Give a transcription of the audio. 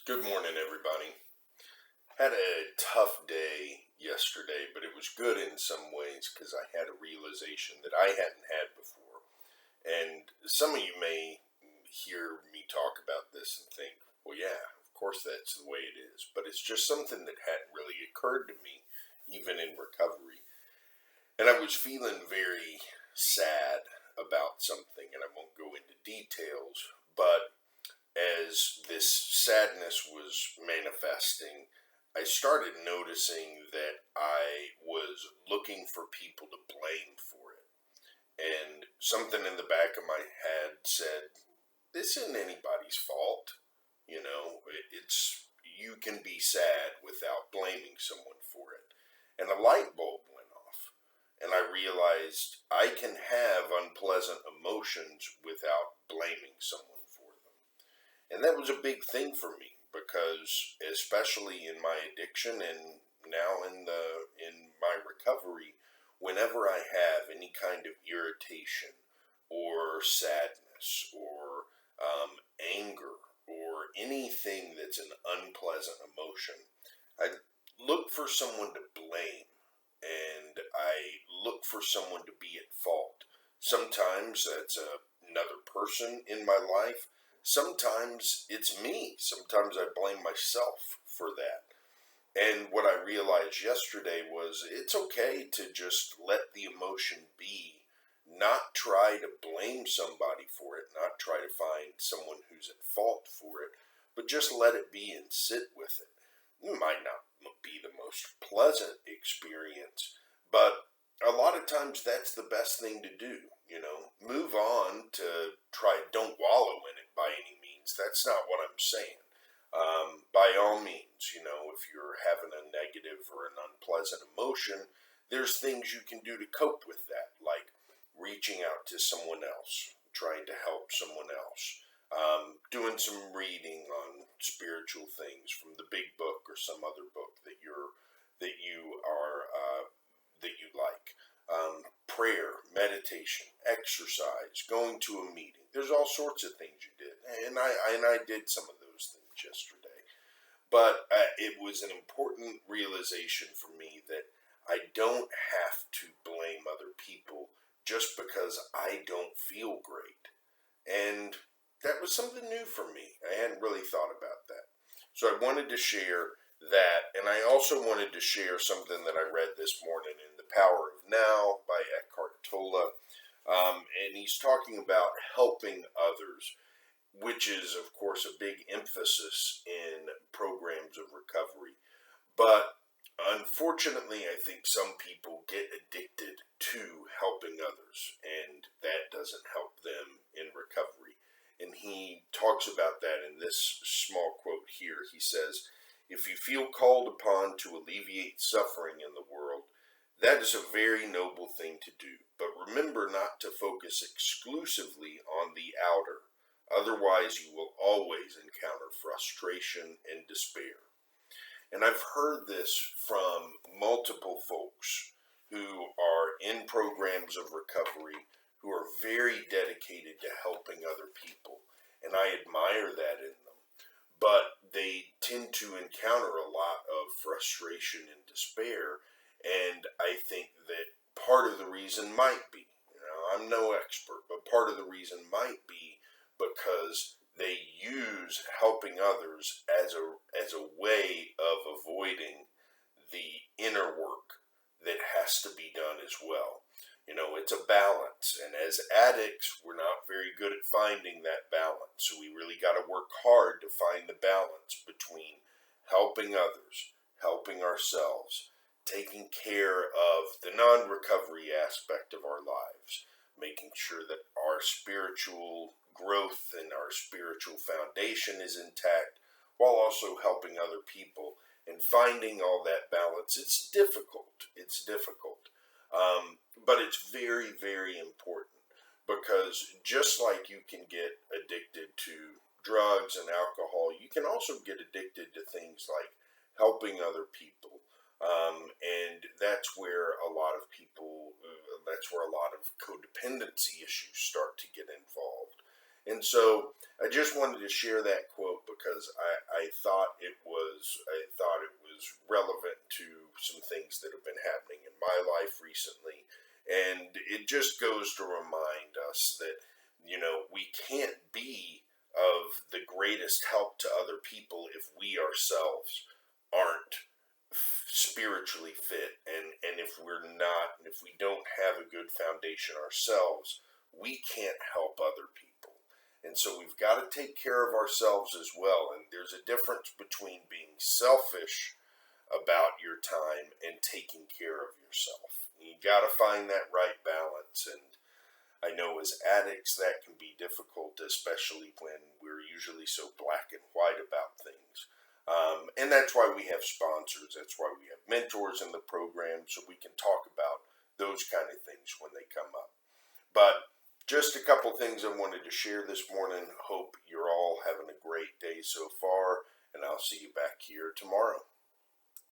Good morning, everybody. Had a tough day yesterday, but it was good in some ways because I had a realization that I hadn't had before. And some of you may hear me talk about this and think, well, yeah, of course that's the way it is. But it's just something that hadn't really occurred to me, even in recovery. And I was feeling very sad about something, and I won't go into details, but as this sadness was manifesting, I started noticing that I was looking for people to blame for it. And something in the back of my head said, this isn't anybody's fault. It's you can be sad without blaming someone for it. And a light bulb went off. And I realized I can have unpleasant emotions without blaming someone for them. And that was a big thing for me because especially in my addiction and now in my recovery, whenever I have any kind of irritation or sadness or anger or anything that's an unpleasant emotion, I look for someone to blame, and I look for someone to be at fault. Sometimes that's another person in my life. Sometimes it's me. Sometimes I blame myself for that. And what I realized yesterday was it's okay to just let the emotion be, not try to blame somebody for it, not try to find someone who's at fault for it, but just let it be and sit with it. It might not be the most pleasant experience, but a lot of times that's the best thing to do. Move on to try, don't wallow in it by any means. That's not what I'm saying. By all means, if you're having a negative or an unpleasant emotion, there's things you can do to cope with that, like reaching out to someone else, trying to help someone else, doing some reading on spiritual things from the big book or some other book that you are that you like. Prayer, meditation, exercise, going to a meeting. There's all sorts of things you did, and I did some of those things yesterday. But it was an important realization for me that I don't have to blame other people just because I don't feel great. And that was something new for me. I hadn't really thought about that. So I wanted to share that. And I also wanted to share something that I read this morning in The Power of Now by Eckhart Tolle. And he's talking about helping others, which is, of course, a big emphasis in programs of recovery. But unfortunately, I think some people get addicted to helping others, and that doesn't help them in recovery. And he talks about that in this small quote here. He says, if you feel called upon to alleviate suffering in the world, that is a very noble thing to do. But remember not to focus exclusively on the outer. Otherwise, you will always encounter frustration and despair. And I've heard this from multiple folks who are in programs of recovery who are very dedicated to helping other people. And I admire that in them. But they tend to encounter a lot of frustration and despair. And I think that part of the reason might be, I'm no expert, but part of the reason might be because they use helping others as a way of avoiding the inner work that has to be done as well. It's a balance, and as addicts, we're not very good at finding that balance. So we really got to work hard to find the balance between helping others, helping ourselves, taking care of the non-recovery aspect of our lives, making sure that our spiritual growth and our spiritual foundation is intact, while also helping other people and finding all that balance. It's difficult. But it's very, very important, because just like you can get addicted to drugs and alcohol, you can also get addicted to things like helping other people. And that's where a lot of people, that's where a lot of codependency issues start to get involved. And so I just wanted to share that quote because I thought it was relevant to some things that have been happening in my life recently, and it just goes to remind us that we can't be of the greatest help to other people if we ourselves aren't spiritually fit, and if we don't have a good foundation ourselves, we can't help other people. And so we've got to take care of ourselves as well. And there's a difference between being selfish about your time and taking care of yourself. You got to find that right balance. And I know as addicts that can be difficult, especially when we're usually so black and white about things. And that's why we have sponsors. That's why we have mentors in the program, so we can talk about those kind of things when they come up. But just a couple things I wanted to share this morning. Hope you're all having a great day so far, and I'll see you back here tomorrow.